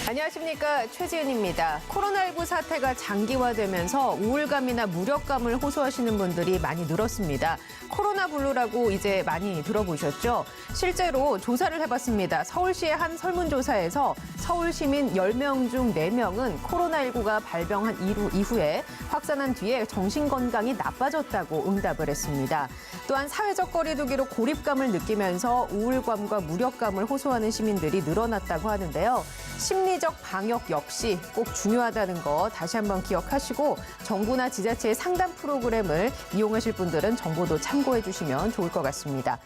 안녕하십니까, 최지은입니다. 코로나19 사태가 장기화되면서 우울감이나 무력감을 호소하시는 분들이 많이 늘었습니다. 코로나 블루라고 이제 많이 들어보셨죠? 실제로 조사를 해봤습니다. 서울시의 한 설문조사에서 서울 시민 10명 중 4명은 코로나19가 발병한 이후에 확산한 뒤에 정신건강이 나빠졌다고 응답을 했습니다. 또한 사회적 거리두기로 고립감을 느끼면서 우울감과 무력감을 호소하는 시민들이 늘어났다고 하는데요. 심리적 방역 역시 꼭 중요하다는 거 다시 한번 기억하시고 정부나 지자체의 상담 프로그램을 이용하실 분들은 정보도 참고해 주시면 좋을 것 같습니다.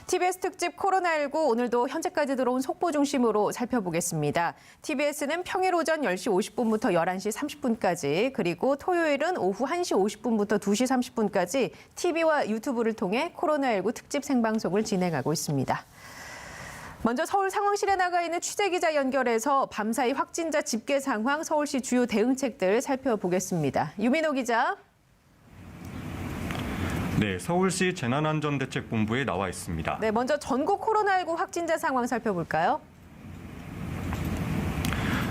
TBS 특집 코로나19 오늘도 현재까지 들어온 속보 중심으로 살펴보겠습니다. TBS는 평일 오전 10시 50분부터 11시 30분까지 그리고 토요일은 오후 1시 50분부터 2시 30분까지 TV와 유튜브를 통해 코로나19 특집 생방송을 진행하고 있습니다. 먼저 서울 상황실에 나가 있는 취재기자 연결해서 밤사이 확진자 집계 상황, 서울시 주요 대응책들 살펴보겠습니다. 유민호 기자. 네, 서울시 재난안전대책본부에 나와 있습니다. 네, 먼저 전국 코로나19 확진자 상황 살펴볼까요?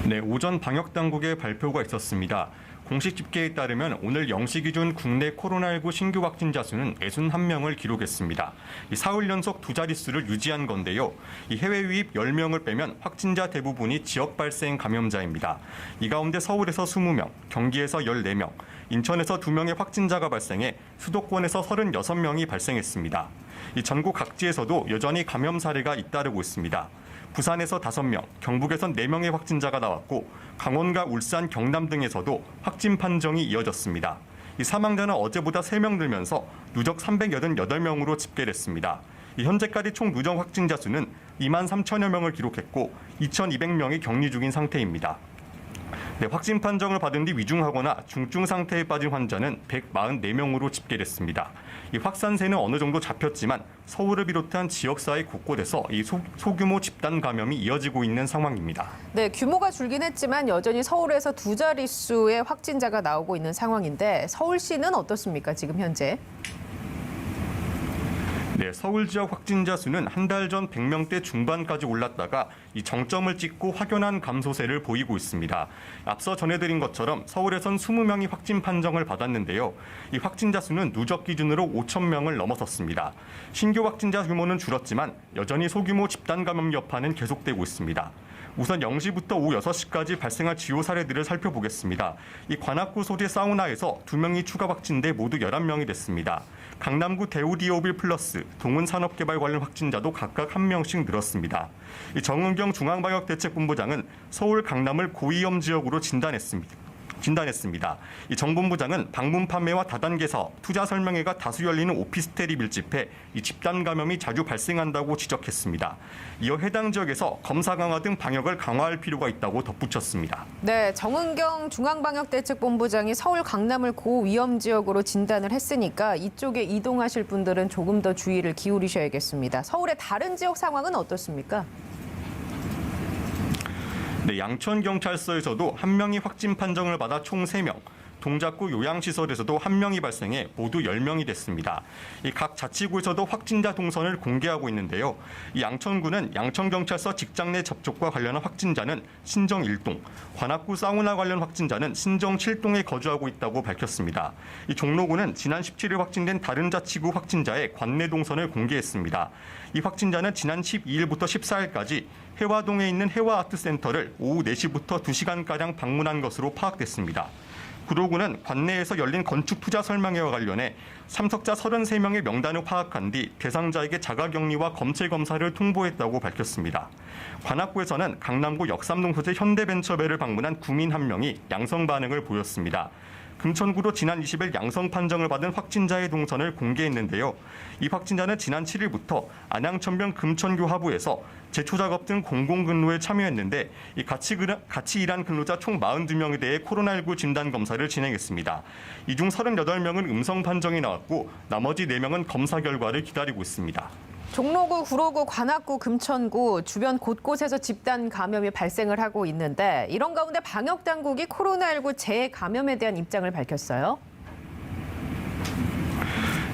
네, 오전 방역당국의 발표가 있었습니다. 공식 집계에 따르면 오늘 0시 기준 국내 코로나19 신규 확진자 수는 61명을 기록했습니다. 사흘 연속 두 자릿수를 유지한 건데요. 해외 유입 10명을 빼면 확진자 대부분이 지역 발생 감염자입니다. 이 가운데 서울에서 20명, 경기에서 14명, 인천에서 2명의 확진자가 발생해 수도권에서 36명이 발생했습니다. 전국 각지에서도 여전히 감염 사례가 잇따르고 있습니다. 부산에서 5명, 경북에선 4명의 확진자가 나왔고 강원과 울산, 경남 등에서도 확진 판정이 이어졌습니다. 사망자는 어제보다 3명 늘면서 누적 388명으로 집계됐습니다. 현재까지 총 누적 확진자 수는 2만 3천여 명을 기록했고 2,200명이 격리 중인 상태입니다. 네, 확진 판정을 받은 뒤 위중하거나 중증 상태에 빠진 환자는 144명으로 집계됐습니다. 확산세는 어느 정도 잡혔지만 서울을 비롯한 지역사회 곳곳에서 소규모 집단 감염이 이어지고 있는 상황입니다. 네, 규모가 줄긴 했지만 여전히 서울에서 두 자릿수의 확진자가 나오고 있는 상황인데 서울시는 어떻습니까, 지금 현재? 네, 서울 지역 확진자 수는 한 달 전 100명대 중반까지 올랐다가 정점을 찍고 확연한 감소세를 보이고 있습니다. 앞서 전해드린 것처럼 서울에선 20명이 확진 판정을 받았는데요. 확진자 수는 누적 기준으로 5,000명을 넘어섰습니다. 신규 확진자 규모는 줄었지만 여전히 소규모 집단 감염 여파는 계속되고 있습니다. 우선 0시부터 오후 6시까지 발생한 주요 사례들을 살펴보겠습니다. 관악구 소재 사우나에서 2명이 추가 확진돼 모두 11명이 됐습니다. 강남구 대우디오빌 플러스, 동은산업개발 관련 확진자도 각각 1명씩 늘었습니다. 정은경 중앙방역대책본부장은 서울 강남을 고위험 지역으로 진단했습니다. 정 본부장은 방문 판매와 다단계 사업, 투자 설명회가 다수 열리는 오피스텔이 밀집해 집단 감염이 자주 발생한다고 지적했습니다. 이어 해당 지역에서 검사 강화 등 방역을 강화할 필요가 있다고 덧붙였습니다. 네, 정은경 중앙방역대책본부장이 서울 강남을 고위험 지역으로 진단을 했으니까 이쪽에 이동하실 분들은 조금 더 주의를 기울이셔야겠습니다. 서울의 다른 지역 상황은 어떻습니까? 네, 양천경찰서에서도 1명이 확진 판정을 받아 총 3명, 동작구 요양시설에서도 1명이 발생해 모두 10명이 됐습니다. 각 자치구에서도 확진자 동선을 공개하고 있는데요. 양천구는 양천경찰서 직장 내 접촉과 관련한 확진자는 신정 1동, 관악구 사우나 관련 확진자는 신정 7동에 거주하고 있다고 밝혔습니다. 종로구는 지난 17일 확진된 다른 자치구 확진자의 관내 동선을 공개했습니다. 이 확진자는 지난 12일부터 14일까지 해화동에 있는 해화아트센터를 오후 4시부터 2시간가량 방문한 것으로 파악됐습니다. 구로구는 관내에서 열린 건축 투자 설명회와 관련해 참석자 33명의 명단을 파악한 뒤 대상자에게 자가격리와 검체 검사를 통보했다고 밝혔습니다. 관악구에서는 강남구 역삼동 소재 현대벤처베를 방문한 구민 1명이 양성 반응을 보였습니다. 금천구도 지난 20일 양성 판정을 받은 확진자의 동선을 공개했는데요. 이 확진자는 지난 7일부터 안양천병 금천교 하부에서 제초작업 등 공공근로에 참여했는데 같이 일한 근로자 총 42명에 대해 코로나19 진단검사를 진행했습니다. 이 중 38명은 음성 판정이 나왔고 나머지 4명은 검사 결과를 기다리고 있습니다. 종로구, 구로구, 관악구, 금천구 주변 곳곳에서 집단 감염이 발생을 하고 있는데 이런 가운데 방역당국이 코로나19 재감염에 대한 입장을 밝혔어요.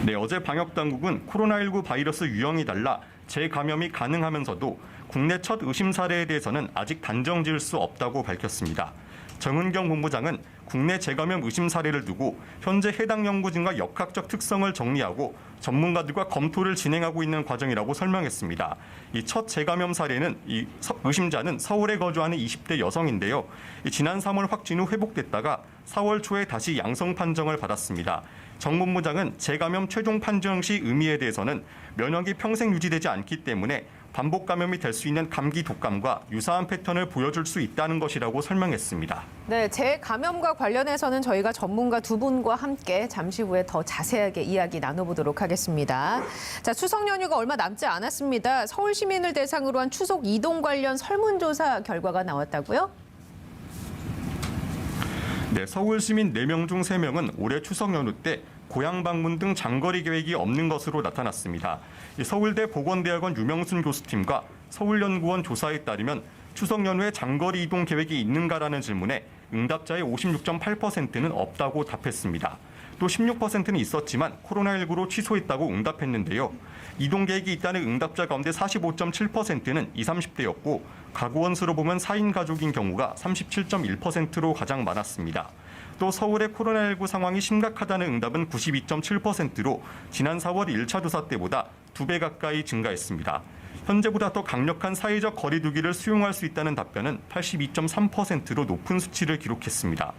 네, 어제 방역당국은 코로나19 바이러스 유형이 달라 재감염이 가능하면서도 국내 첫 의심 사례에 대해서는 아직 단정 지을 수 없다고 밝혔습니다. 정은경 본부장은 국내 재감염 의심 사례를 두고 현재 해당 연구진과 역학적 특성을 정리하고 전문가들과 검토를 진행하고 있는 과정이라고 설명했습니다. 이 첫 재감염 사례는 의심자는 서울에 거주하는 20대 여성인데요. 지난 3월 확진 후 회복됐다가 4월 초에 다시 양성 판정을 받았습니다. 정 본부장은 재감염 최종 판정 시 의미에 대해서는 면역이 평생 유지되지 않기 때문에 반복 감염이 될 수 있는 감기 독감과 유사한 패턴을 보여줄 수 있다는 것이라고 설명했습니다. 네, 재감염과 관련해서는 저희가 전문가 두 분과 함께 잠시 후에 더 자세하게 이야기 나눠보도록 하겠습니다. 자, 추석 연휴가 얼마 남지 않았습니다. 서울 시민을 대상으로 한 추석 이동 관련 설문조사 결과가 나왔다고요? 네, 서울 시민 4명 중 3명은 올해 추석 연휴 때 고향 방문 등 장거리 계획이 없는 것으로 나타났습니다. 서울대 보건대학원 유명순 교수팀과 서울연구원 조사에 따르면 추석 연휴에 장거리 이동 계획이 있는가라는 질문에 응답자의 56.8%는 없다고 답했습니다. 또 16%는 있었지만 코로나19로 취소했다고 응답했는데요. 이동 계획이 있다는 응답자 가운데 45.7%는 20, 30대였고 가구원 수로 보면 4인 가족인 경우가 37.1%로 가장 많았습니다. 또 서울의 코로나19 상황이 심각하다는 응답은 92.7%로 지난 4월 1차 조사 때보다 2배 가까이 증가했습니다. 현재보다 더 강력한 사회적 거리 두기를 수용할 수 있다는 답변은 82.3%로 높은 수치를 기록했습니다.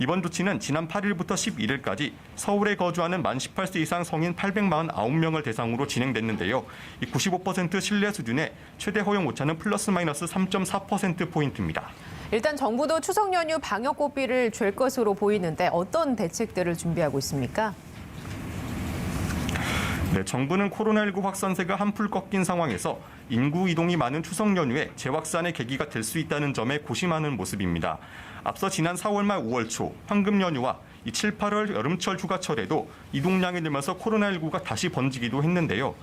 이번 조치는 지난 8일부터 11일까지 서울에 거주하는 만 18세 이상 성인 849명을 대상으로 진행됐는데요. 95% 신뢰 수준의 최대 허용 오차는 플러스 마이너스 3.4%포인트입니다. 일단 정부도 추석 연휴 방역 고비를 쥘 것으로 보이는데 어떤 대책들을 준비하고 있습니까? 네, 정부는 코로나19 확산세가 한풀 꺾인 상황에서 인구 이동이 많은 추석 연휴에 재확산의 계기가 될 수 있다는 점에 고심하는 모습입니다. 앞서 지난 4월 말 5월 초 황금 연휴와 7, 8월 여름철 휴가철에도 이동량이 늘면서 코로나19가 다시 번지기도 했는데요.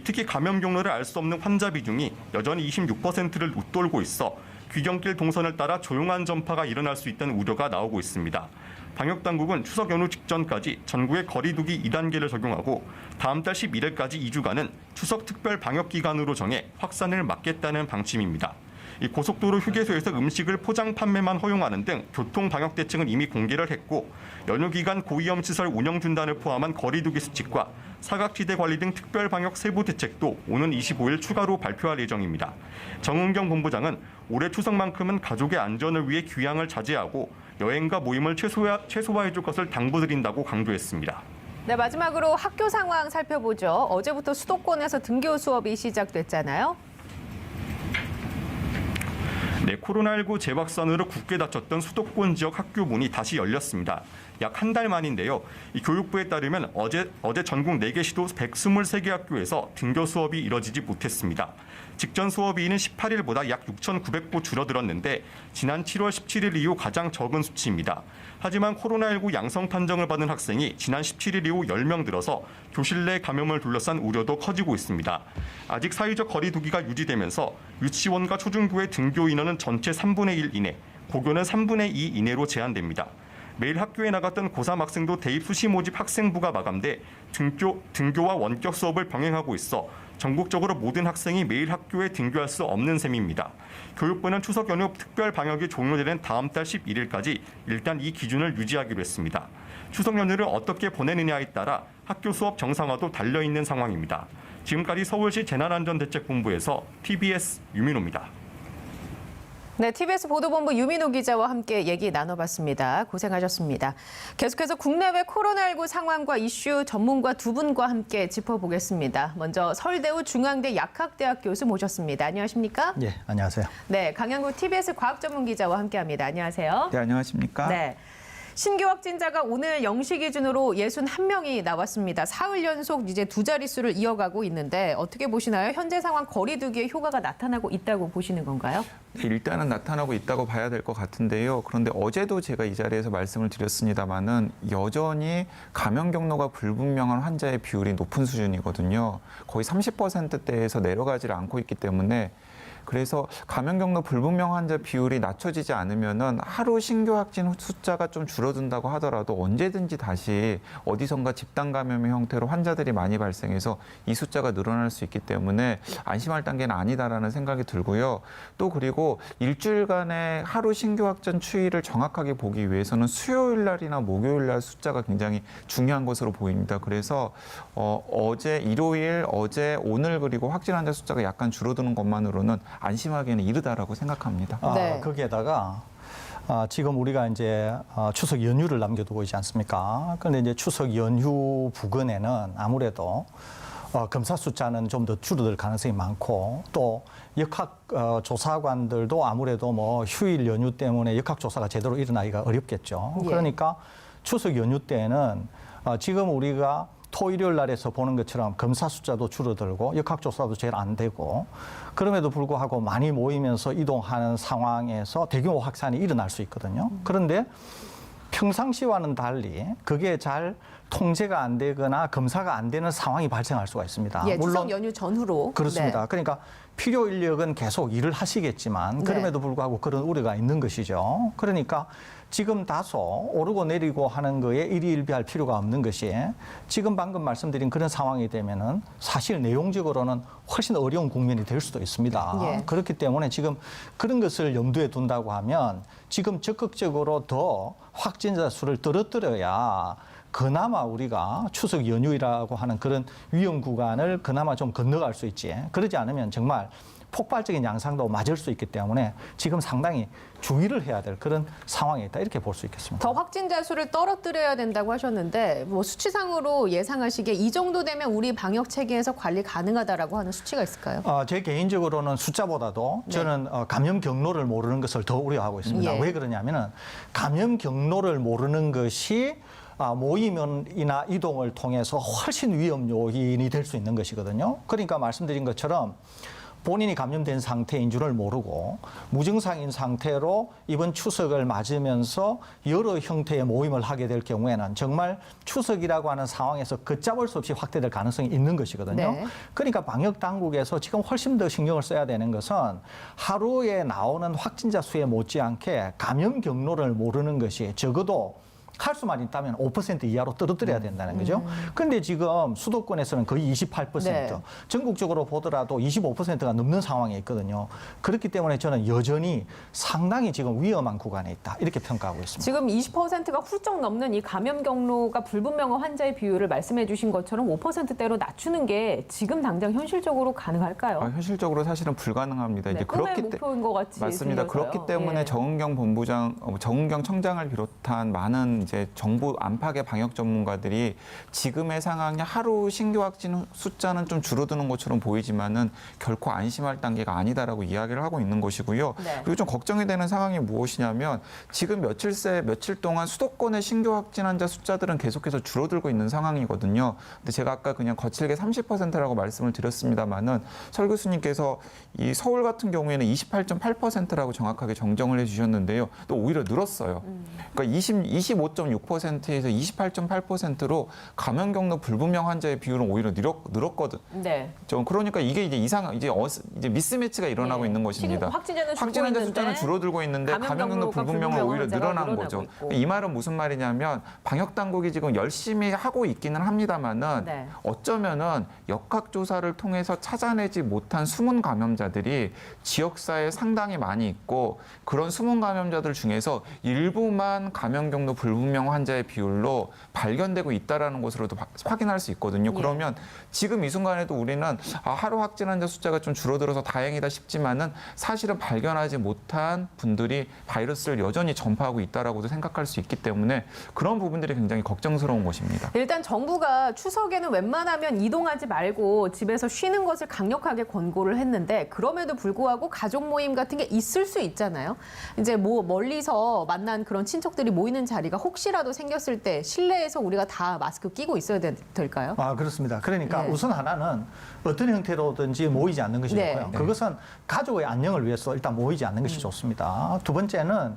특히 감염 경로를 알 수 없는 환자 비중이 여전히 26%를 웃돌고 있어 귀경길 동선을 따라 조용한 전파가 일어날 수 있다는 우려가 나오고 있습니다. 방역당국은 추석 연휴 직전까지 전국에 거리 두기 2단계를 적용하고 다음 달 11일까지 2주간은 추석 특별 방역 기간으로 정해 확산을 막겠다는 방침입니다. 이 고속도로 휴게소에서 음식을 포장 판매만 허용하는 등 교통 방역 대책은 이미 공개를 했고 연휴 기간 고위험 시설 운영 중단을 포함한 거리 두기 수칙과 사각지대 관리 등 특별 방역 세부 대책도 오는 25일 추가로 발표할 예정입니다. 정은경 본부장은 올해 추석만큼은 가족의 안전을 위해 귀향을 자제하고 여행과 모임을 최소화해 줄 것을 당부드린다고 강조했습니다. 네, 마지막으로 학교 상황 살펴보죠. 어제부터 수도권에서 등교 수업이 시작됐잖아요. 네, 코로나19 재확산으로 굳게 닫혔던 수도권 지역 학교 문이 다시 열렸습니다. 약 한 달 만인데요. 이 교육부에 따르면 어제 전국 4개 시도 123개 학교에서 등교 수업이 이뤄지지 못했습니다. 직전 수업일은 18일보다 약 6,900보 줄어들었는데 지난 7월 17일 이후 가장 적은 수치입니다. 하지만 코로나19 양성 판정을 받은 학생이 지난 17일 이후 10명 늘어서 교실 내 감염을 둘러싼 우려도 커지고 있습니다. 아직 사회적 거리 두기가 유지되면서 유치원과 초중고의 등교 인원은 전체 3분의 1 이내, 고교는 3분의 2 이내로 제한됩니다. 매일 학교에 나갔던 고3 학생도 대입 수시 모집 학생부가 마감돼 등교와 원격 수업을 병행하고 있어 전국적으로 모든 학생이 매일 학교에 등교할 수 없는 셈입니다. 교육부는 추석 연휴 특별 방역이 종료되는 다음 달 11일까지 일단 이 기준을 유지하기로 했습니다. 추석 연휴를 어떻게 보내느냐에 따라 학교 수업 정상화도 달려있는 상황입니다. 지금까지 서울시 재난안전대책본부에서 TBS 유민호입니다. 네, TBS 보도본부 유민호 기자와 함께 얘기 나눠봤습니다. 고생하셨습니다. 계속해서 국내외 코로나19 상황과 이슈 전문가 두 분과 함께 짚어보겠습니다. 먼저 서울대우 중앙대 약학대학 교수 모셨습니다. 안녕하십니까? 네, 안녕하세요. 네, 강양구 TBS 과학전문기자와 함께합니다. 안녕하세요. 네, 안녕하십니까? 네. 신규 확진자가 오늘 0시 기준으로 61명이 나왔습니다. 사흘 연속 이제 두 자릿수를 이어가고 있는데 어떻게 보시나요? 현재 상황 거리 두기의 효과가 나타나고 있다고 보시는 건가요? 일단은 나타나고 있다고 봐야 될 것 같은데요. 그런데 어제도 제가 이 자리에서 말씀을 드렸습니다마는 여전히 감염 경로가 불분명한 환자의 비율이 높은 수준이거든요. 거의 30%대에서 내려가지 않고 있기 때문에 그래서 감염 경로 불분명 환자 비율이 낮춰지지 않으면은 하루 신규 확진 숫자가 좀 줄어든다고 하더라도 언제든지 다시 어디선가 집단 감염의 형태로 환자들이 많이 발생해서 이 숫자가 늘어날 수 있기 때문에 안심할 단계는 아니다라는 생각이 들고요. 또 그리고 일주일간의 하루 신규 확진 추이를 정확하게 보기 위해서는 수요일 날이나 목요일 날 숫자가 굉장히 중요한 것으로 보입니다. 그래서 어제 일요일, 어제, 오늘 그리고 확진 환자 숫자가 약간 줄어드는 것만으로는 안심하기에는 이르다라고 생각합니다. 네. 거기에다가 지금 우리가 이제 추석 연휴를 남겨두고 있지 않습니까? 그런데 이제 추석 연휴 부근에는 아무래도 검사 숫자는 좀 더 줄어들 가능성이 많고 또 역학 조사관들도 아무래도 뭐 휴일 연휴 때문에 역학 조사가 제대로 일어나기가 어렵겠죠. 예. 그러니까 추석 연휴 때는 지금 우리가 토일요일 날에서 보는 것처럼 검사 숫자도 줄어들고 역학조사도 제일 안 되고 그럼에도 불구하고 많이 모이면서 이동하는 상황에서 대규모 확산이 일어날 수 있거든요. 그런데 평상시와는 달리 그게 잘 통제가 안 되거나 검사가 안 되는 상황이 발생할 수가 있습니다. 예, 추석 연휴 전후로. 그렇습니다. 네. 그러니까 필요 인력은 계속 일을 하시겠지만 그럼에도 불구하고 그런 우려가 있는 것이죠. 그러니까 지금 다소 오르고 내리고 하는 거에 일희일비할 필요가 없는 것이 지금 방금 말씀드린 그런 상황이 되면은 사실 내용적으로는 훨씬 어려운 국면이 될 수도 있습니다. 예. 그렇기 때문에 지금 그런 것을 염두에 둔다고 하면 지금 적극적으로 더 확진자 수를 떨어뜨려야 그나마 우리가 추석 연휴라고 하는 그런 위험 구간을 그나마 좀 건너갈 수 있지. 그러지 않으면 정말 폭발적인 양상도 맞을 수 있기 때문에 지금 상당히 주의를 해야 될 그런 상황에 있다 이렇게 볼 수 있겠습니다. 더 확진자 수를 떨어뜨려야 된다고 하셨는데 뭐 수치상으로 예상하시기에 이 정도 되면 우리 방역 체계에서 관리 가능하다라고 하는 수치가 있을까요? 제 개인적으로는 숫자보다도 네. 저는 감염 경로를 모르는 것을 더 우려하고 있습니다. 예. 왜 그러냐면은 감염 경로를 모르는 것이 모임이나 이동을 통해서 훨씬 위험 요인이 될 수 있는 것이거든요. 그러니까 말씀드린 것처럼 본인이 감염된 상태인 줄을 모르고 무증상인 상태로 이번 추석을 맞으면서 여러 형태의 모임을 하게 될 경우에는 정말 추석이라고 하는 상황에서 걷잡을 수 없이 확대될 가능성이 있는 것이거든요. 네. 그러니까 방역 당국에서 지금 훨씬 더 신경을 써야 되는 것은 하루에 나오는 확진자 수에 못지않게 감염 경로를 모르는 것이 적어도 할 수만 있다면 5% 이하로 떨어뜨려야 된다는 거죠. 그런데 지금 수도권에서는 거의 28%, 네. 전국적으로 보더라도 25%가 넘는 상황에 있거든요. 그렇기 때문에 저는 여전히 상당히 지금 위험한 구간에 있다. 이렇게 평가하고 있습니다. 지금 20%가 훌쩍 넘는 이 감염 경로가 불분명한 환자의 비율을 말씀해 주신 것처럼 5%대로 낮추는 게 지금 당장 현실적으로 가능할까요? 현실적으로 사실은 불가능합니다. 네, 이제 꿈의 그렇기 목표인 것 같이 맞습니다. 들려서요. 그렇기 때문에 예. 정은경 본부장, 정은경 청장을 비롯한 많은 이제 정부 안팎의 방역 전문가들이 지금의 상황이 하루 신규 확진 숫자는 좀 줄어드는 것처럼 보이지만은 결코 안심할 단계가 아니다라고 이야기를 하고 있는 것이고요. 네. 그리고 좀 걱정이 되는 상황이 무엇이냐면 지금 며칠 동안 수도권의 신규 확진 환자 숫자들은 계속해서 줄어들고 있는 상황이거든요. 근데 제가 아까 그냥 거칠게 30%라고 말씀을 드렸습니다만은 설 교수님께서 이 서울 같은 경우에는 28.8%라고 정확하게 정정을 해주셨는데요. 또 오히려 늘었어요. 그러니까 25.6%에서 28.8%로 감염 경로 불분명 환자의 비율은 오히려 늘었거든. 네. 그러니까 이게 이제 이제 미스매치가 일어나고 예. 있는 것입니다. 지금 확진자는 확진 환자 줄고 숫자는 있는데 줄어들고 있는데 감염 경로 불분명은 오히려 늘어난 거죠. 있고. 이 말은 무슨 말이냐면 방역 당국이 지금 열심히 하고 있기는 합니다만은 네. 어쩌면은 역학 조사를 통해서 찾아내지 못한 숨은 감염자들이 지역사회에 상당히 많이 있고 그런 숨은 감염자들 중에서 일부만 감염 경로 불분명 환자의 비율로 발견되고 있다라는 것으로도 확인할 수 있거든요. 예. 그러면 지금 이 순간에도 우리는 하루 확진 환자 숫자가 좀 줄어들어서 다행이다 싶지만은 사실은 발견하지 못한 분들이 바이러스를 여전히 전파하고 있다라고도 생각할 수 있기 때문에 그런 부분들이 굉장히 걱정스러운 것입니다. 일단 정부가 추석에는 웬만하면 이동하지 말고 집에서 쉬는 것을 강력하게 권고를 했는데 그럼에도 불구하고 가족 모임 같은 게 있을 수 있잖아요. 이제 뭐 멀리서 만난 그런 친척들이 모이는 자리가 혹시라도 생겼을 때 실내에서 우리가 다 마스크 끼고 있어야 될까요? 그렇습니다. 그러니까 네. 우선 하나는 어떤 형태로든지 모이지 않는 것이 네. 좋고요. 그것은 가족의 안녕을 위해서 일단 모이지 않는 것이 좋습니다. 두 번째는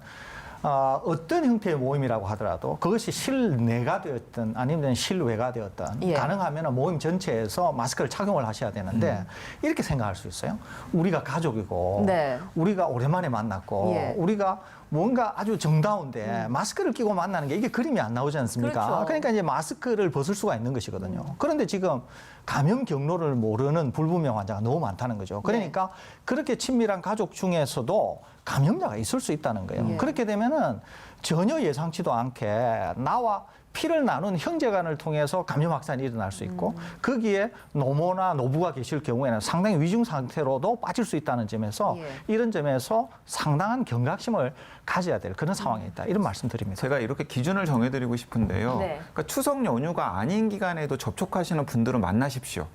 어떤 형태의 모임이라고 하더라도 그것이 실내가 되었든 아니면 실외가 되었든 예. 가능하면 모임 전체에서 마스크를 착용을 하셔야 되는데 이렇게 생각할 수 있어요. 우리가 가족이고 네. 우리가 오랜만에 만났고 예. 우리가 뭔가 아주 정다운데 마스크를 끼고 만나는 게 이게 그림이 안 나오지 않습니까? 그렇죠. 그러니까 이제 마스크를 벗을 수가 있는 것이거든요. 그런데 지금 감염 경로를 모르는 불분명 환자가 너무 많다는 거죠. 그러니까 그렇게 친밀한 가족 중에서도 감염자가 있을 수 있다는 거예요. 예. 그렇게 되면은 전혀 예상치도 않게 나와 피를 나눈 형제간을 통해서 감염 확산이 일어날 수 있고 거기에 노모나 노부가 계실 경우에는 상당히 위중 상태로도 빠질 수 있다는 점에서 예. 이런 점에서 상당한 경각심을 가져야 될 그런 상황에 있다. 이런 말씀드립니다. 제가 이렇게 기준을 정해드리고 싶은데요. 네. 그러니까 추석 연휴가 아닌 기간에도 접촉하시는 분들은 만나십시오.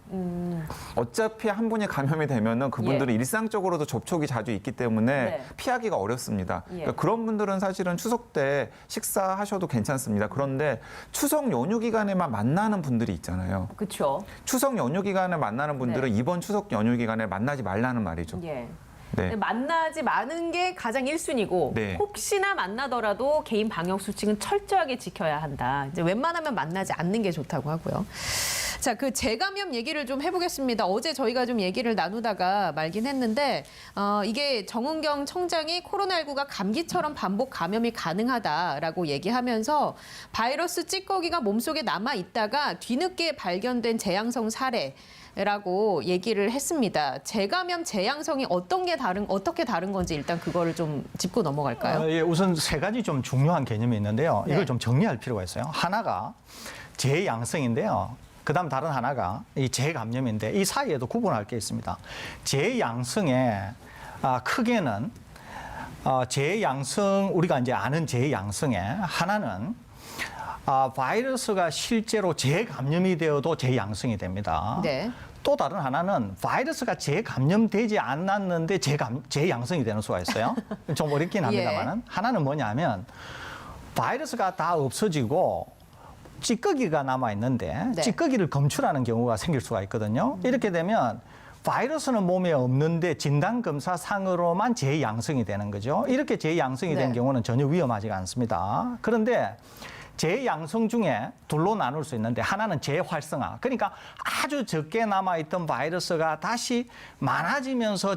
어차피 한 분이 감염이 되면은 그분들은 일상적으로도 접촉이 자주 있기 때문에 네. 피하기가 어렵습니다. 예. 그러니까 그런 분들은 사실은 추석 때 식사하셔도 괜찮습니다. 그런데 추석 연휴 기간에만 만나는 분들이 있잖아요. 그렇죠. 추석 연휴 기간에 만나는 분들은 네. 이번 추석 연휴 기간에 만나지 말라는 말이죠. 예. 네. 만나지 마는 게 가장 1순위고 네. 혹시나 만나더라도 개인 방역 수칙은 철저하게 지켜야 한다. 이제 웬만하면 만나지 않는 게 좋다고 하고요. 자, 그 재감염 얘기를 좀 해보겠습니다. 어제 저희가 좀 얘기를 나누다가 말긴 했는데 이게 정은경 청장이 코로나19가 감기처럼 반복 감염이 가능하다라고 얘기하면서 바이러스 찌꺼기가 몸속에 남아 있다가 뒤늦게 발견된 재양성 사례라고 얘기를 했습니다. 재감염, 재양성이 어떻게 다른 건지 일단 그거를 좀 짚고 넘어갈까요? 예, 우선 세 가지 좀 중요한 개념이 있는데요. 네. 이걸 좀 정리할 필요가 있어요. 하나가 재양성인데요. 그다음 다른 하나가 이 재감염인데 이 사이에도 구분할 게 있습니다. 재양성의 크게는 재양성 우리가 이제 아는 재양성의 하나는 바이러스가 실제로 재감염이 되어도 재양성이 됩니다. 네. 또 다른 하나는 바이러스가 재감염되지 않았는데 재양성이 되는 수가 있어요. 좀 어렵긴 합니다만은 하나는 뭐냐면 바이러스가 다 없어지고 찌꺼기가 남아 있는데 네. 찌꺼기를 검출하는 경우가 생길 수가 있거든요. 이렇게 되면 바이러스는 몸에 없는데 진단검사상으로만 재양성이 되는 거죠. 이렇게 재양성이 된 네. 경우는 전혀 위험하지가 않습니다. 그런데 재양성 중에 둘로 나눌 수 있는데 하나는 재활성화. 그러니까 아주 적게 남아있던 바이러스가 다시 많아지면서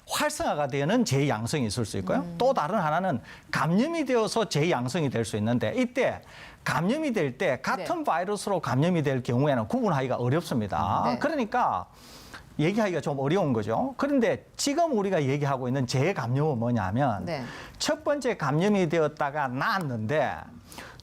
활성화가 되는 재양성이 있을 수 있고요. 또 다른 하나는 감염이 되어서 재양성이 될 수 있는데 이때 감염이 될 때 같은 바이러스로 감염이 될 경우에는 구분하기가 어렵습니다. 네. 그러니까 얘기하기가 좀 어려운 거죠. 그런데 지금 우리가 얘기하고 있는 재감염은 뭐냐면 네. 첫 번째 감염이 되었다가 나았는데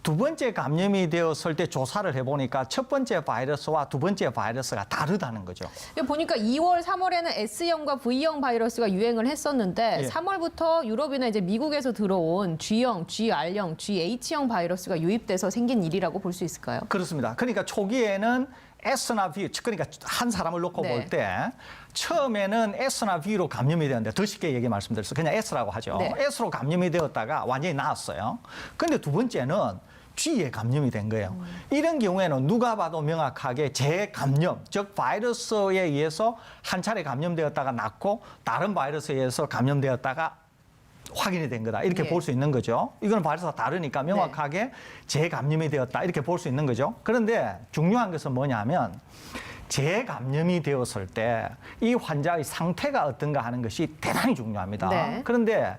두 번째 감염이 되었을 때 조사를 해보니까 첫 번째 바이러스와 두 번째 바이러스가 다르다는 거죠. 보니까 2월, 3월에는 S형과 V형 바이러스가 유행을 했었는데 예. 3월부터 유럽이나 이제 미국에서 들어온 G형, GR형, GH형 바이러스가 유입돼서 생긴 일이라고 볼 수 있을까요? 그렇습니다. 그러니까 초기에는 S나 V, 그러니까 한 사람을 놓고 네. 볼 때 처음에는 S나 V로 감염이 되었는데 더 쉽게 얘기 말씀드렸어요. 그냥 S라고 하죠. 네. S로 감염이 되었다가 완전히 나았어요. 그런데 두 번째는 G에 감염이 된 거예요. 이런 경우에는 누가 봐도 명확하게 재감염, 즉 바이러스에 의해서 한 차례 감염되었다가 낫고 다른 바이러스에 의해서 감염되었다가 확인이 된 거다. 이렇게 예. 볼 수 있는 거죠. 이거는 바이러스가 다르니까 명확하게 재감염이 되었다. 이렇게 볼 수 있는 거죠. 그런데 중요한 것은 뭐냐면 재감염이 되었을 때 이 환자의 상태가 어떤가 하는 것이 대단히 중요합니다. 네. 그런데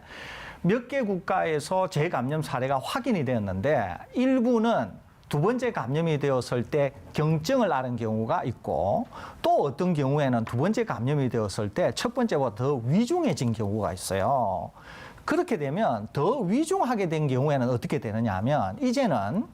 몇 개 국가에서 재감염 사례가 확인이 되었는데 일부는 두 번째 감염이 되었을 때 경증을 앓은 경우가 있고 또 어떤 경우에는 두 번째 감염이 되었을 때 첫 번째보다 더 위중해진 경우가 있어요. 그렇게 되면 더 위중하게 된 경우에는 어떻게 되느냐 하면 이제는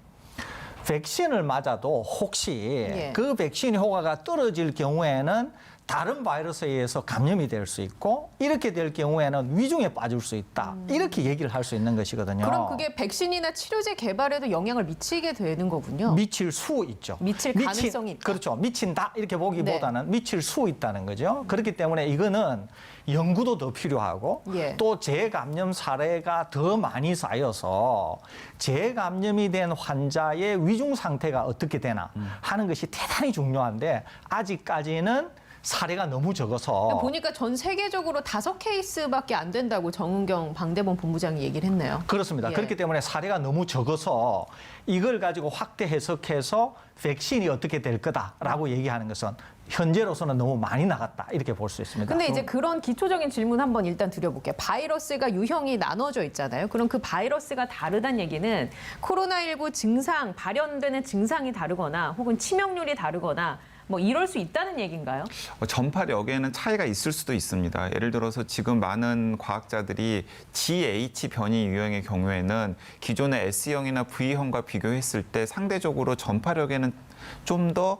백신을 맞아도 혹시 예. 그 백신의 효과가 떨어질 경우에는 다른 바이러스에 의해서 감염이 될 수 있고 이렇게 될 경우에는 위중에 빠질 수 있다. 이렇게 얘기를 할 수 있는 것이거든요. 그럼 그게 백신이나 치료제 개발에도 영향을 미치게 되는 거군요. 미칠 수 있죠. 미칠 가능성이 있다. 그렇죠. 미친다 이렇게 보기보다는 미칠 수 있다는 거죠. 그렇기 때문에 이거는 연구도 더 필요하고 예. 또 재감염 사례가 더 많이 쌓여서 재감염이 된 환자의 위중 상태가 어떻게 되나 하는 것이 대단히 중요한데 아직까지는 사례가 너무 적어서 보니까 전 세계적으로 5케이스밖에 안 된다고 정은경 방대본 본부장이 얘기를 했네요. 그렇습니다. 예. 그렇기 때문에 사례가 너무 적어서 이걸 가지고 확대 해석해서 백신이 어떻게 될 거다라고 얘기하는 것은 현재로서는 너무 많이 나갔다 이렇게 볼 수 있습니다. 근데 이제 그런 기초적인 질문 한번 일단 드려볼게요. 바이러스가 유형이 나눠져 있잖아요. 그럼 그 바이러스가 다르다는 얘기는 코로나19 증상, 발현되는 증상이 다르거나 혹은 치명률이 다르거나 뭐 이럴 수 있다는 얘기인가요? 전파력에는 차이가 있을 수도 있습니다. 예를 들어서 지금 많은 과학자들이 GH 변이 유형의 경우에는 기존의 S형이나 V형과 비교했을 때 상대적으로 전파력에는 좀 더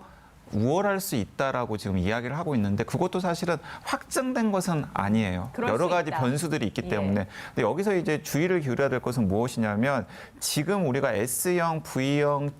우월할 수 있다라고 지금 이야기를 하고 있는데 그것도 사실은 확정된 것은 아니에요. 그럴 여러 수 가지 있다. 변수들이 있기 예. 때문에. 근데 여기서 이제 주의를 기울여야 될 것은 무엇이냐면 지금 우리가 S형, V형,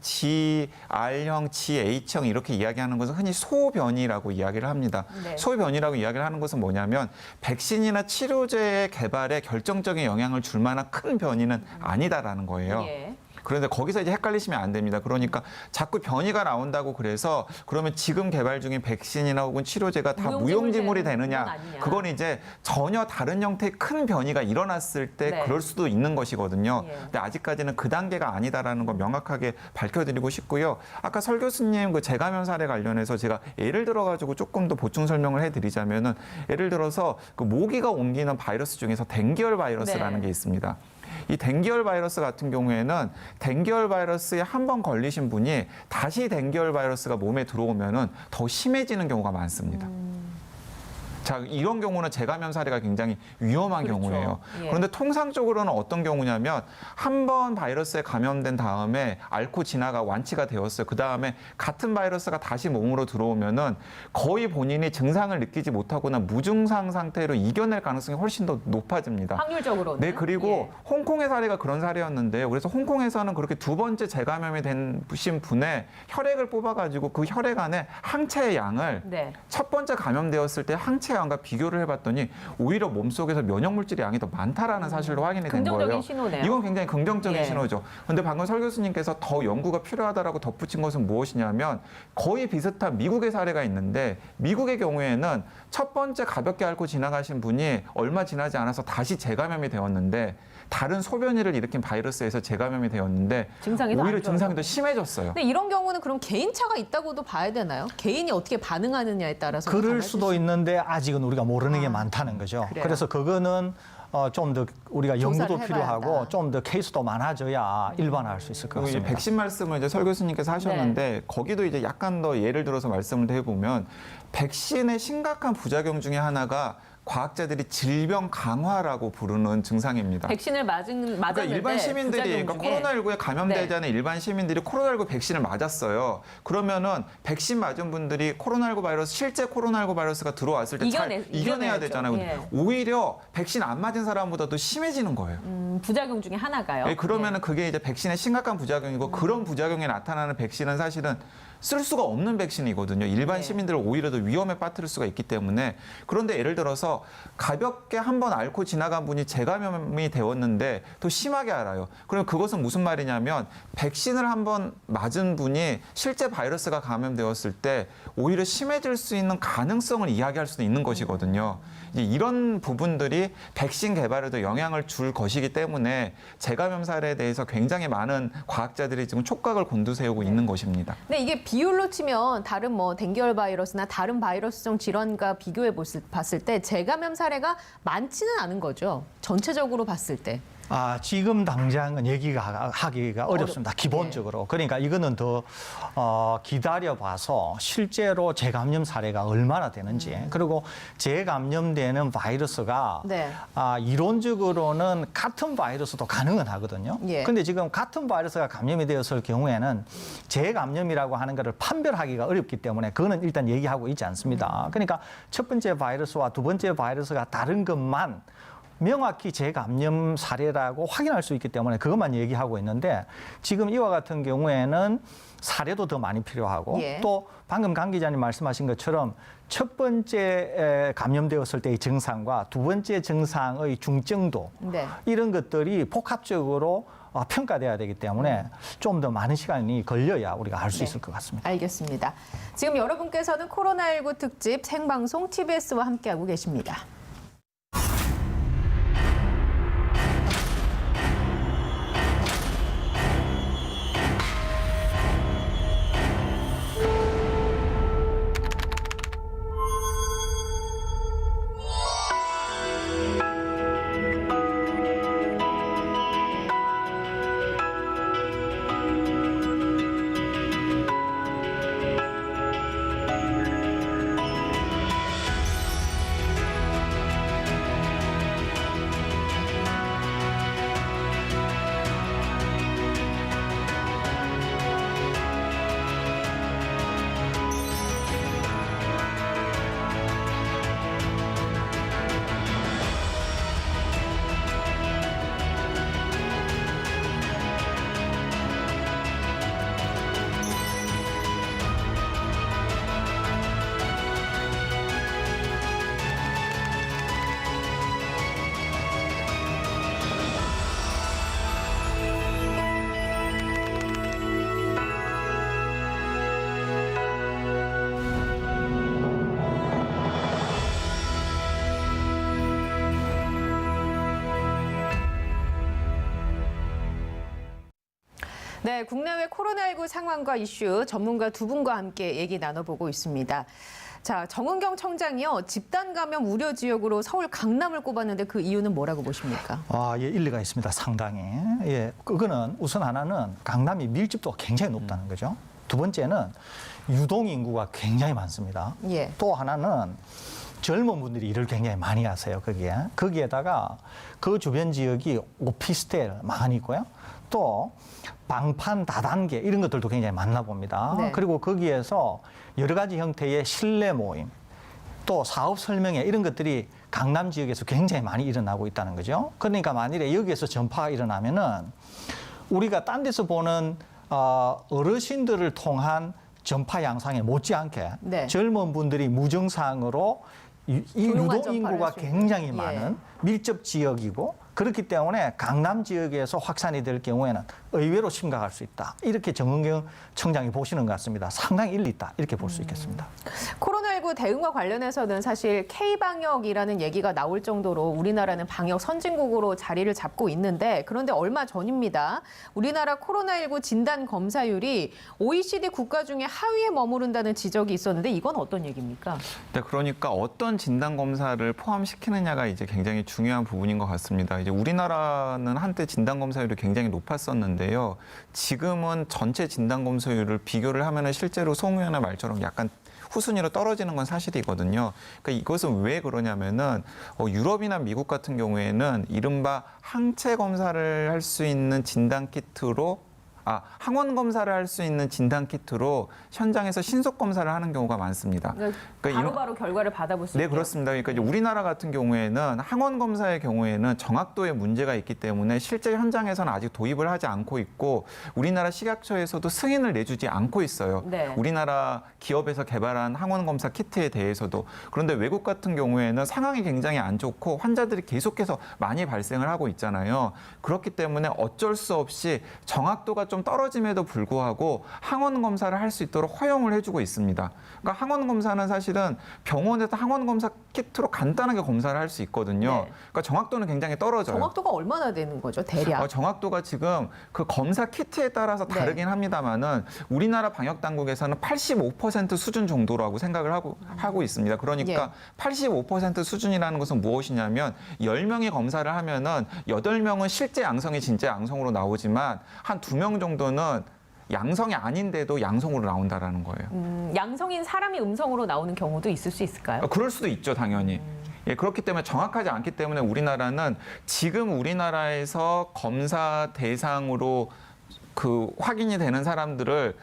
R형, GH형 이렇게 이야기하는 것은 흔히 소변이라고 이야기를 합니다. 네. 소변이라고 이야기를 하는 것은 뭐냐면 백신이나 치료제의 개발에 결정적인 영향을 줄 만한 큰 변이는 아니다라는 거예요. 예. 그런데 거기서 이제 헷갈리시면 안 됩니다. 그러니까 자꾸 변이가 나온다고 그래서 그러면 지금 개발 중인 백신이나 혹은 치료제가 다 무용지물이 되느냐? 아니냐. 그건 이제 전혀 다른 형태의 큰 변이가 일어났을 때 네. 그럴 수도 있는 것이거든요. 예. 근데 아직까지는 그 단계가 아니다라는 거 명확하게 밝혀드리고 싶고요. 아까 설 교수님 그 재감염 사례 관련해서 제가 예를 들어가지고 조금 더 보충 설명을 해드리자면은 예를 들어서 그 모기가 옮기는 바이러스 중에서 댕기열 바이러스라는 네. 게 있습니다. 이 댕기열 바이러스 같은 경우에는 댕기열 바이러스에 한 번 걸리신 분이 다시 댕기열 바이러스가 몸에 들어오면은 더 심해지는 경우가 많습니다. 자, 이런 경우는 재감염 사례가 굉장히 위험한 그렇죠. 경우예요. 예. 그런데 통상적으로는 어떤 경우냐면 한 번 바이러스에 감염된 다음에 앓고 지나가 완치가 되었어요. 그 다음에 같은 바이러스가 다시 몸으로 들어오면은 거의 본인이 증상을 느끼지 못하거나 무증상 상태로 이겨낼 가능성이 훨씬 더 높아집니다. 확률적으로는. 네, 그리고 예. 홍콩의 사례가 그런 사례였는데요. 그래서 홍콩에서는 그렇게 두 번째 재감염이 된 분의 혈액을 뽑아가지고 그 혈액 안에 항체의 양을 네. 첫 번째 감염되었을 때 항체 양과 비교를 해봤더니 오히려 몸속에서 면역 물질의 양이 더 많다라는 사실로 확인이 된 긍정적인 거예요. 신호네요. 이건 굉장히 긍정적인 예. 신호죠. 그런데 방금 설 교수님께서 더 연구가 필요하다라고 덧붙인 것은 무엇이냐면 거의 비슷한 미국의 사례가 있는데 미국의 경우에는 첫 번째 가볍게 앓고 지나가신 분이 얼마 지나지 않아서 다시 재감염이 되었는데 다른 소변이를 일으킨 바이러스에서 재감염이 되었는데 증상이 더 오히려 안 좋아요. 증상이 더 심해졌어요. 근데 이런 경우는 그럼 개인차가 있다고도 봐야 되나요? 개인이 어떻게 반응하느냐에 따라서 그럴 달라질 수도 수 있는데 아직은 우리가 모르는 게 많다는 거죠. 그래요? 그래서 그거는 좀 더 우리가 조사를 연구도 해봐야 필요하고 한다. 좀 더 케이스도 많아져야 일반화할 수 있을 것 그리고 이제 같습니다. 백신 말씀을 이제 설 교수님께서 하셨는데 거기도 이제 약간 더 예를 들어서 말씀을 해보면 백신의 심각한 부작용 중에 하나가 과학자들이 질병 강화라고 부르는 증상입니다. 백신을 맞았는데 그러니까 일반 시민들이 그러니까 부작용 중에 코로나19에 감염되지 네. 않은 일반 시민들이 코로나19 백신을 맞았어요. 그러면은 백신 맞은 분들이 코로나19 바이러스 실제 코로나19 바이러스가 들어왔을 때 잘 이겨내야 이겨내야죠. 되잖아요. 예. 오히려 백신 안 맞은 사람보다도 심해지는 거예요. 부작용 중에 하나가요. 예, 그러면은 그게 이제 백신의 심각한 부작용이고 그런 부작용에 나타나는 백신은 사실은 쓸 수가 없는 백신이거든요. 일반 네. 시민들을 오히려 더 위험에 빠뜨릴 수가 있기 때문에 그런데 예를 들어서 가볍게 한번 앓고 지나간 분이 재감염이 되었는데 더 심하게 앓아요. 그럼 그것은 무슨 말이냐면 백신을 한번 맞은 분이 실제 바이러스가 감염되었을 때 오히려 심해질 수 있는 가능성을 이야기할 수도 있는 것이거든요. 이제 이런 부분들이 백신 개발에도 영향을 줄 것이기 때문에 재감염 사례에 대해서 굉장히 많은 과학자들이 지금 촉각을 곤두세우고 있는 것입니다. 근데 이게 비율로 치면 다른 뭐 댕기열 바이러스나 다른 바이러스성 질환과 비교해 봤을 때 재감염 사례가 많지는 않은 거죠. 전체적으로 봤을 때. 지금 당장은 하기가 어렵습니다. 기본적으로. 그러니까 이거는 더 기다려봐서 실제로 재감염 사례가 얼마나 되는지 그리고 재감염되는 바이러스가 네. 이론적으로는 같은 바이러스도 가능은 하거든요. 예. 근데 지금 같은 바이러스가 감염이 되었을 경우에는 재감염이라고 하는 것을 판별하기가 어렵기 때문에 그거는 일단 얘기하고 있지 않습니다. 그러니까 첫 번째 바이러스와 두 번째 바이러스가 다른 것만 명확히 재감염 사례라고 확인할 수 있기 때문에 그것만 얘기하고 있는데 지금 이와 같은 경우에는 사례도 더 많이 필요하고 예. 또 방금 강 기자님 말씀하신 것처럼 첫 번째 감염되었을 때의 증상과 두 번째 증상의 중증도 네. 이런 것들이 복합적으로 평가돼야 되기 때문에 좀 더 많은 시간이 걸려야 우리가 알 수 네. 있을 것 같습니다. 알겠습니다. 지금 여러분께서는 코로나19 특집 생방송 TBS와 함께하고 계십니다. 네, 국내외 코로나19 상황과 이슈 전문가 두 분과 함께 얘기 나눠보고 있습니다. 자, 정은경 청장이요. 집단 감염 우려 지역으로 서울 강남을 꼽았는데 그 이유는 뭐라고 보십니까? 예, 일리가 있습니다. 상당히. 예, 그거는 우선 하나는 강남이 밀집도가 굉장히 높다는 거죠. 두 번째는 유동 인구가 굉장히 많습니다. 예. 또 하나는 젊은 분들이 일을 굉장히 많이 하세요, 거기에. 거기에다가 그 주변 지역이 오피스텔 많이 있고요. 또 방판 다단계 이런 것들도 굉장히 많나 봅니다. 네. 그리고 거기에서 여러 가지 형태의 실내 모임, 또 사업 설명회 이런 것들이 강남 지역에서 굉장히 많이 일어나고 있다는 거죠. 그러니까 만일에 여기에서 전파가 일어나면은 우리가 딴 데서 보는 어르신들을 통한 전파 양상에 못지않게 네. 젊은 분들이 무증상으로 이 조용한 유동 전파를 인구가 할수 있는. 굉장히 예. 많은 밀접 지역이고 그렇기 때문에 강남 지역에서 확산이 될 경우에는 의외로 심각할 수 있다. 이렇게 정은경 청장이 보시는 것 같습니다. 상당히 일리 있다. 이렇게 볼 수 있겠습니다. 코로나19 대응과 관련해서는 사실 K방역이라는 얘기가 나올 정도로 우리나라는 방역 선진국으로 자리를 잡고 있는데 그런데 얼마 전입니다. 우리나라 코로나19 진단 검사율이 OECD 국가 중에 하위에 머무른다는 지적이 있었는데 이건 어떤 얘기입니까? 네, 그러니까 어떤 진단 검사를 포함시키느냐가 이제 굉장히 중요한 부분인 것 같습니다. 이제 우리나라는 한때 진단 검사율이 굉장히 높았었는데요. 지금은 전체 진단 검사율을 비교를 하면은 실제로 송 의원의 말처럼 약간 후순위로 떨어지는 건 사실이거든요. 그러니까 이것은 왜 그러냐면은 유럽이나 미국 같은 경우에는 이른바 항체 검사를 할 수 있는 진단 키트로 항원 검사를 할 수 있는 진단 키트로 현장에서 신속 검사를 하는 경우가 많습니다. 그러니까 그러니까 바로바로 결과를 받아볼 수 네, 있게. 그렇습니다. 그러니까 이제 우리나라 같은 경우에는 항원 검사의 경우에는 정확도에 문제가 있기 때문에 실제 현장에서는 아직 도입을 하지 않고 있고 우리나라 식약처에서도 승인을 내주지 않고 있어요. 네. 우리나라 기업에서 개발한 항원 검사 키트에 대해서도. 그런데 외국 같은 경우에는 상황이 굉장히 안 좋고 환자들이 계속해서 많이 발생을 하고 있잖아요. 그렇기 때문에 어쩔 수 없이 정확도가 좀 떨어짐에도 불구하고 항원 검사를 할 수 있도록 허용을 해주고 있습니다. 그러니까 항원 검사는 사실은 병원에서 항원 검사 키트로 간단하게 검사를 할 수 있거든요. 네. 그러니까 정확도는 굉장히 떨어져요. 정확도가 얼마나 되는 거죠, 대략? 정확도가 지금 그 검사 키트에 따라서 네. 다르긴 합니다만은 우리나라 방역 당국에서는 85% 수준 정도라고 생각을 하고 있습니다. 그러니까 85% 수준이라는 것은 무엇이냐면 10명이 검사를 하면은 8명은 실제 양성이 진짜 양성으로 나오지만 한 2명 정도는 양성이 아닌데도 양성으로 나온다라는 거예요. 양성인 사람이 음성으로 나오는 경우도 있을 수 있을까요? 그럴 수도 있죠, 당연히. 예, 그렇기 때문에 정확하지 않기 때문에 우리나라는 지금 우리나라에서 검사 대상으로 그 확인이 되는 사람들을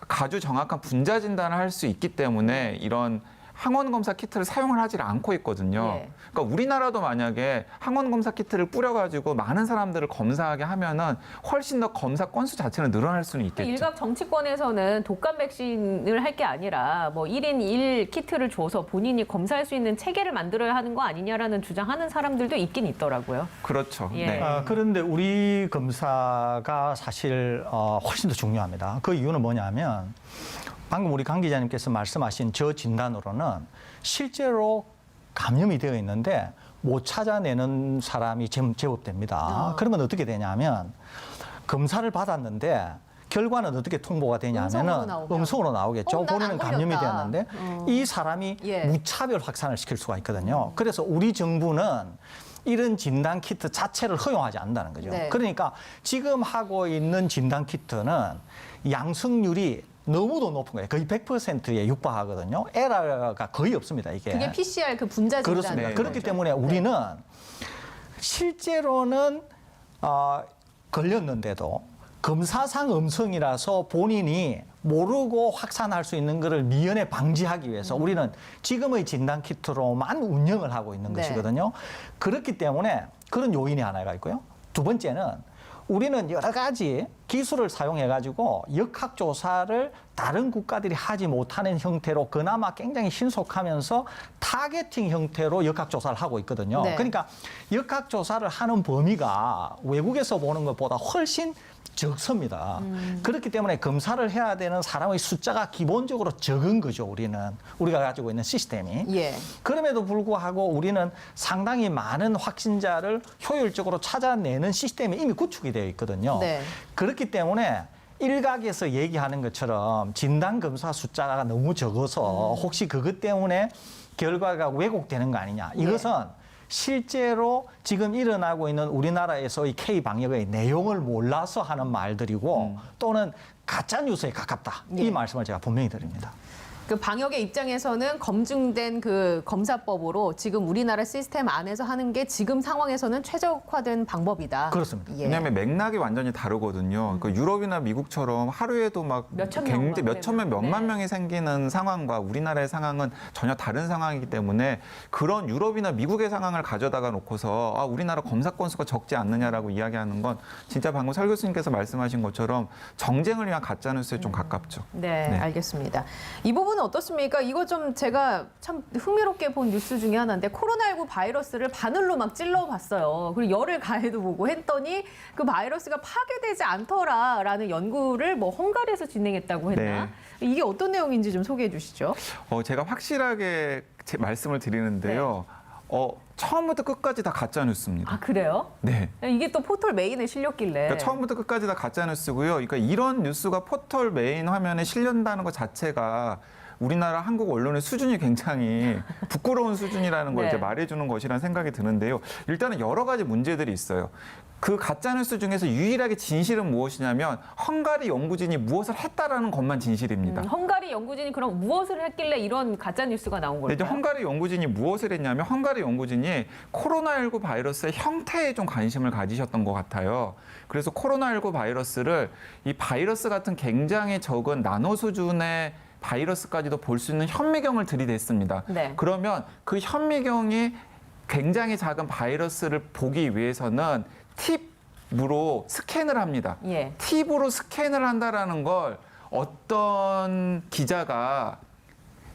아주 정확한 분자 진단을 할 수 있기 때문에 이런 항원 검사 키트를 사용을 하지 않고 있거든요. 예. 그러니까 우리나라도 만약에 항원 검사 키트를 뿌려가지고 많은 사람들을 검사하게 하면은 훨씬 더 검사 건수 자체는 늘어날 수는 있겠죠. 일각 정치권에서는 독감 백신을 할 게 아니라 뭐 1인 1 키트를 줘서 본인이 검사할 수 있는 체계를 만들어야 하는 거 아니냐라는 주장하는 사람들도 있긴 있더라고요. 그렇죠. 예. 네. 그런데 우리 검사가 사실 훨씬 더 중요합니다. 그 이유는 뭐냐면 방금 우리 강 기자님께서 말씀하신 저 진단으로는 실제로 감염이 되어 있는데 못 찾아내는 사람이 제법 됩니다. 그러면 어떻게 되냐면 검사를 받았는데 결과는 어떻게 통보가 되냐면은 음성으로 나오겠죠. 난안 본인은 감염이 걸렸다. 되었는데 이 사람이 예. 무차별 확산을 시킬 수가 있거든요. 그래서 우리 정부는 이런 진단 키트 자체를 허용하지 않는다는 거죠. 네. 그러니까 지금 하고 있는 진단 키트는 양성률이 너무도 높은 거예요. 거의 100%에 육박하거든요. 에러가 거의 없습니다, 이게. 그게 PCR 그 분자 진단. 그렇습니다. 네, 그렇기 네. 때문에 우리는 실제로는 걸렸는데도 검사상 음성이라서 본인이 모르고 확산할 수 있는 것을 미연에 방지하기 위해서 우리는 지금의 진단 키트로만 운영을 하고 있는 네. 것이거든요. 그렇기 때문에 그런 요인이 하나가 있고요. 두 번째는 우리는 여러 가지 기술을 사용해 가지고 역학조사를 다른 국가들이 하지 못하는 형태로 그나마 굉장히 신속하면서 타겟팅 형태로 역학조사를 하고 있거든요. 네. 그러니까 역학조사를 하는 범위가 외국에서 보는 것보다 훨씬 적습니다. 그렇기 때문에 검사를 해야 되는 사람의 숫자가 기본적으로 적은 거죠, 우리가 가지고 있는 시스템이. 예. 그럼에도 불구하고 우리는 상당히 많은 확진자를 효율적으로 찾아내는 시스템이 이미 구축이 되어 있거든요. 네. 그렇기 때문에 일각에서 얘기하는 것처럼 진단검사 숫자가 너무 적어서 혹시 그것 때문에 결과가 왜곡되는 거 아니냐. 이것은 실제로 지금 일어나고 있는 우리나라에서의 K방역의 내용을 몰라서 하는 말들이고 또는 가짜뉴스에 가깝다. 예. 이 말씀을 제가 분명히 드립니다. 그 방역의 입장에서는 검증된 그 검사법으로 지금 우리나라 시스템 안에서 하는 게 지금 상황에서는 최적화된 방법이다. 그렇습니다. 예. 왜냐하면 맥락이 완전히 다르거든요. 그 유럽이나 미국처럼 하루에도 막 몇천 굉장히 명만 몇천 명, 그러면. 몇만 네. 명이 생기는 상황과 우리나라의 상황은 전혀 다른 상황이기 때문에 그런 유럽이나 미국의 상황을 가져다가 놓고서 우리나라 검사 건수가 적지 않느냐라고 이야기하는 건 진짜 방금 설 교수님께서 말씀하신 것처럼 정쟁을 위한 가짜뉴스에 좀 가깝죠. 네, 네. 알겠습니다. 이 부분은 어떻습니까? 이거 좀 제가 참 흥미롭게 본 뉴스 중에 하나인데 코로나19 바이러스를 바늘로 막 찔러봤어요. 그리고 열을 가해도 보고 했더니 그 바이러스가 파괴되지 않더라라는 연구를 뭐 헝가리에서 진행했다고 했나? 이게 어떤 내용인지 좀 소개해 주시죠. 제가 확실하게 말씀을 드리는데요. 처음부터 끝까지 다 가짜뉴스입니다. 아, 그래요? 네. 이게 또 포털 메인에 실렸길래. 그러니까 처음부터 끝까지 다 가짜 뉴스고요. 그러니까 이런 뉴스가 포털 메인 화면에 실린다는 것 자체가 우리나라 한국 언론의 수준이 굉장히 부끄러운 수준이라는 걸 네. 이제 말해주는 것이라는 생각이 드는데요. 일단은 여러 가지 문제들이 있어요. 그 가짜 뉴스 중에서 유일하게 진실은 무엇이냐면 헝가리 연구진이 무엇을 했다라는 것만 진실입니다. 헝가리 연구진이 그럼 무엇을 했길래 이런 가짜 뉴스가 나온 근데 이제 걸까요? 헝가리 연구진이 무엇을 했냐면 헝가리 연구진이 코로나19 바이러스의 형태에 좀 관심을 가지셨던 것 같아요. 그래서 코로나19 바이러스를 이 바이러스 같은 굉장히 적은 나노 수준의 바이러스까지도 볼 수 있는 현미경을 들이댔습니다. 네. 그러면 그 현미경이 굉장히 작은 바이러스를 보기 위해서는 팁으로 스캔을 합니다. 예. 팁으로 스캔을 한다라는 걸 어떤 기자가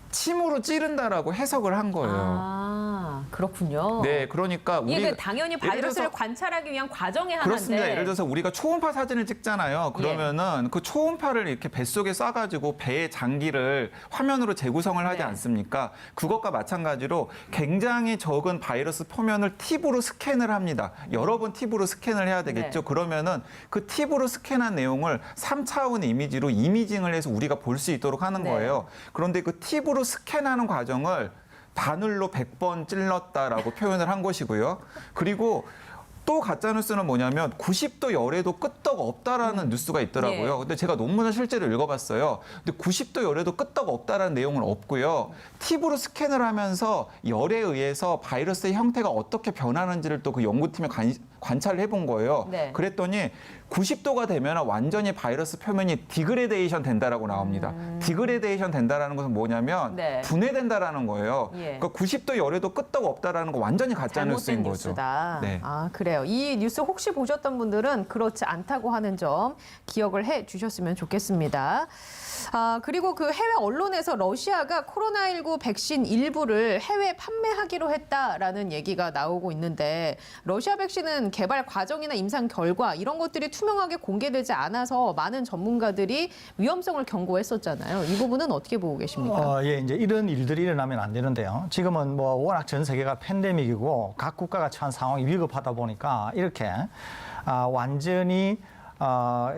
침으로 찌른다라고 해석을 한 거예요. 아, 그렇군요. 네, 그러니까 이게 우리가 그 당연히 예를 바이러스를 들어서- 관찰하기 위한 과정의 하나인데. 그렇습니다. 예를 들어서 우리가 초음파 사진을 찍잖아요. 예. 그러면은 그 초음파를 이렇게 뱃속에 쏴가지고 배의 장기를 화면으로 재구성을 하지 네. 않습니까? 그것과 마찬가지로 굉장히 적은 바이러스 표면을 팁으로 스캔을 합니다. 여러 번 팁으로 스캔을 해야 되겠죠. 네. 그러면은 그 팁으로 스캔한 내용을 3차원 이미지로 이미징을 해서 우리가 볼 수 있도록 하는 네. 거예요. 그런데 그 팁으로 스캔하는 과정을 바늘로 100번 찔렀다라고 표현을 한 것이고요. 그리고 또 가짜뉴스는 뭐냐면 90도 열에도 끄떡 없다라는 뉴스가 있더라고요. 예. 근데 제가 논문을 실제로 읽어봤어요. 근데 90도 열에도 끄떡 없다라는 내용은 없고요. 팁으로 스캔을 하면서 열에 의해서 바이러스의 형태가 어떻게 변하는지를 또 그 연구팀의 관찰을 해본 거예요. 네. 그랬더니 90도가 되면 완전히 바이러스 표면이 디그레데이션 된다라고 나옵니다. 디그레데이션 된다라는 것은 뭐냐면 네. 분해된다라는 거예요. 예. 그러니까 90도 열에도 끄떡 없다라는 거 완전히 가짜 뉴스인 잘못된 거죠. 뉴스다. 네. 아, 그래요. 이 뉴스 혹시 보셨던 분들은 그렇지 않다고 하는 점 기억을 해 주셨으면 좋겠습니다. 아, 그리고 그 해외 언론에서 러시아가 코로나19 백신 일부를 해외 판매하기로 했다라는 얘기가 나오고 있는데 러시아 백신은 개발 과정이나 임상 결과 이런 것들이 투명하게 공개되지 않아서 많은 전문가들이 위험성을 경고했었잖아요. 이 부분은 어떻게 보고 계십니까? 예, 이제 이런 일들이 일어나면 안 되는데요. 지금은 뭐 워낙 전 세계가 팬데믹이고 각 국가가 처한 상황이 위급하다 보니까 이렇게 완전히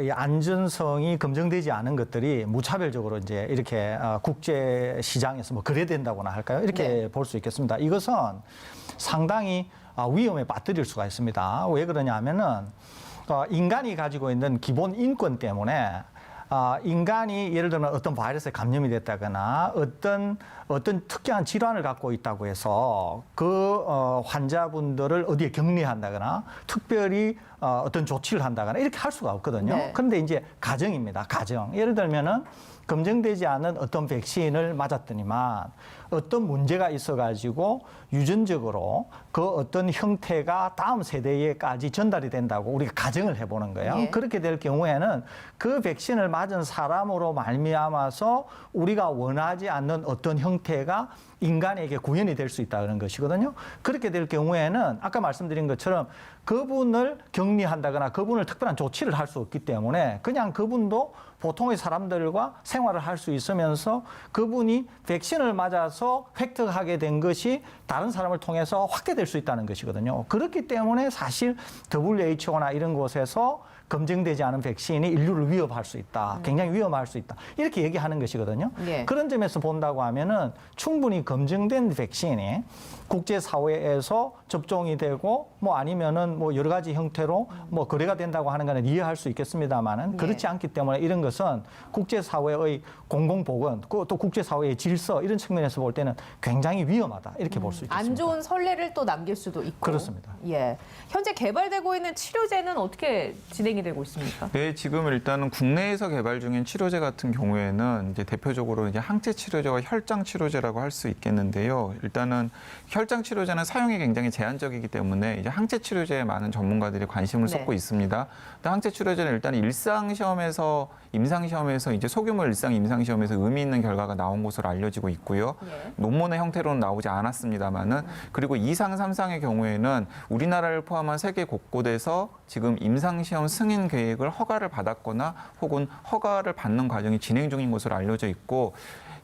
이 안전성이 검증되지 않은 것들이 무차별적으로 이제 이렇게 국제 시장에서 뭐 거래된다고나 할까요? 이렇게 네. 볼 수 있겠습니다. 이것은 상당히 위험에 빠뜨릴 수가 있습니다. 왜 그러냐면은 인간이 가지고 있는 기본 인권 때문에 인간이 예를 들면 어떤 바이러스에 감염이 됐다거나 어떤 특이한 질환을 갖고 있다고 해서 그 환자분들을 어디에 격리한다거나 특별히 어떤 조치를 한다거나 이렇게 할 수가 없거든요. 네. 그런데 이제 가정입니다. 가정. 예를 들면은 검증되지 않은 어떤 백신을 맞았더니만 어떤 문제가 있어가지고 유전적으로 그 어떤 형태가 다음 세대에까지 전달이 된다고 우리가 가정을 해보는 거예요. 예. 그렇게 될 경우에는 그 백신을 맞은 사람으로 말미암아서 우리가 원하지 않는 어떤 형태가 인간에게 구현이 될 수 있다는 것이거든요. 그렇게 될 경우에는 아까 말씀드린 것처럼 그분을 격리한다거나 그분을 특별한 조치를 할 수 없기 때문에 그냥 그분도 보통의 사람들과 생활을 할 수 있으면서 그분이 백신을 맞아서 획득하게 된 것이 다른 사람을 통해서 확대될 수 있다는 것이거든요. 그렇기 때문에 사실 WHO나 이런 곳에서 검증되지 않은 백신이 인류를 위협할 수 있다. 굉장히 위험할 수 있다. 이렇게 얘기하는 것이거든요. 예. 그런 점에서 본다고 하면은 충분히 검증된 백신이 국제사회에서 접종이 되고 뭐 아니면은 뭐 여러 가지 형태로 뭐 거래가 된다고 하는 거는 이해할 수 있겠습니다만은 그렇지 않기 때문에 이런 것은 국제사회의 공공보건 또 국제사회의 질서 이런 측면에서 볼 때는 굉장히 위험하다. 이렇게 볼 수 있겠습니다. 안 좋은 선례를 또 남길 수도 있고. 그렇습니다. 예. 현재 개발되고 있는 치료제는 어떻게 진행이 되고 있습니까? 네, 지금 일단은 국내에서 개발 중인 치료제 같은 경우에는 이제 대표적으로 이제 항체 치료제와 혈장 치료제라고 할 수 있겠는데요. 일단은 혈장 치료제는 사용이 굉장히 제한적이기 때문에 이제 항체 치료제에 많은 전문가들이 관심을 네. 쏟고 있습니다. 근데 항체 치료제는 일단 임상 시험에서 이제 소규모 임상 시험에서 의미 있는 결과가 나온 것으로 알려지고 있고요. 예. 논문의 형태로는 나오지 않았습니다만은 그리고 2상, 3상의 경우에는 우리나라를 포함한 세계 곳곳에서 지금 임상시험 승인 계획을 허가를 받았거나 혹은 허가를 받는 과정이 진행 중인 것으로 알려져 있고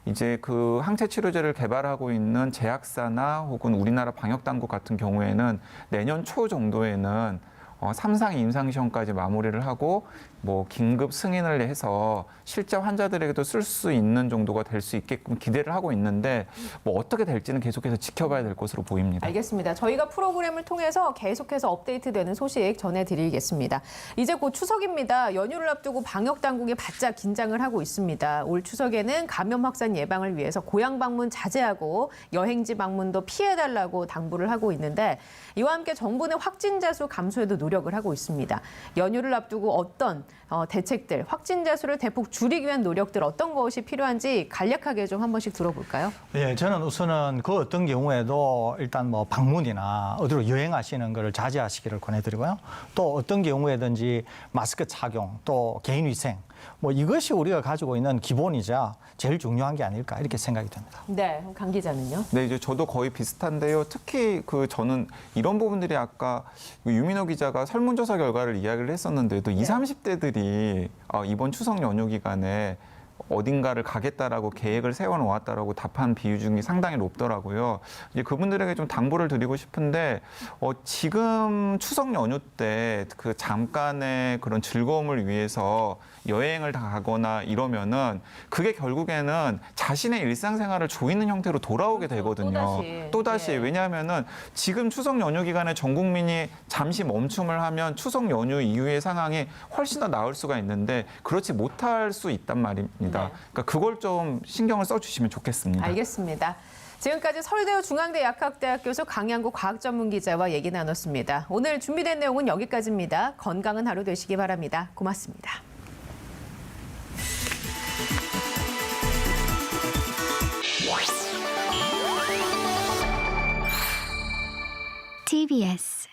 이제 그 항체 치료제를 개발하고 있는 제약사나 혹은 우리나라 방역당국 같은 경우에는 내년 초 정도에는 3상 임상시험까지 마무리를 하고 뭐 긴급 승인을 해서 실제 환자들에게도 쓸 수 있는 정도가 될 수 있게끔 기대를 하고 있는데 뭐 어떻게 될지는 계속해서 지켜봐야 될 것으로 보입니다. 알겠습니다. 저희가 프로그램을 통해서 계속해서 업데이트되는 소식 전해드리겠습니다. 이제 곧 추석입니다. 연휴를 앞두고 방역당국이 바짝 긴장을 하고 있습니다. 올 추석에는 감염 확산 예방을 위해서 고향 방문 자제하고 여행지 방문도 피해달라고 당부를 하고 있는데 이와 함께 정부는 확진자 수 감소에도 노력을 하고 있습니다. 연휴를 앞두고 어떤 대책들, 확진자 수를 대폭 줄이기 위한 노력들 어떤 것이 필요한지 간략하게 좀 한 번씩 들어볼까요? 예, 저는 우선은 그 어떤 경우에도 일단 뭐 방문이나 어디로 여행하시는 것을 자제하시기를 권해드리고요. 또 어떤 경우에든지 마스크 착용, 또 개인위생, 뭐 이것이 우리가 가지고 있는 기본이자 제일 중요한 게 아닐까 이렇게 생각이 듭니다. 네, 강 기자는요? 네, 이제 저도 거의 비슷한데요. 특히 저는 이런 부분들이 아까 유민호 기자가 설문조사 결과를 이야기를 했었는데도 20, 30대들이 이번 추석 연휴 기간에 어딘가를 가겠다라고 계획을 세워놓았다라고 답한 비중이 상당히 높더라고요. 이제 그분들에게 좀 당부를 드리고 싶은데 지금 추석 연휴 때 그 잠깐의 그런 즐거움을 위해서 여행을 다 가거나 이러면은 그게 결국에는 자신의 일상생활을 조이는 형태로 돌아오게 되거든요. 또다시. 예. 왜냐하면은 지금 추석 연휴 기간에 전 국민이 잠시 멈춤을 하면 추석 연휴 이후의 상황이 훨씬 더 나을 수가 있는데 그렇지 못할 수 있단 말입니다. 네. 그러니까 그걸 좀 신경을 써주시면 좋겠습니다. 알겠습니다. 지금까지 서울대우 중앙대 약학대학 교수 강양구 과학전문기자와 얘기 나눴습니다. 오늘 준비된 내용은 여기까지입니다. 건강한 하루 되시기 바랍니다. 고맙습니다. TBS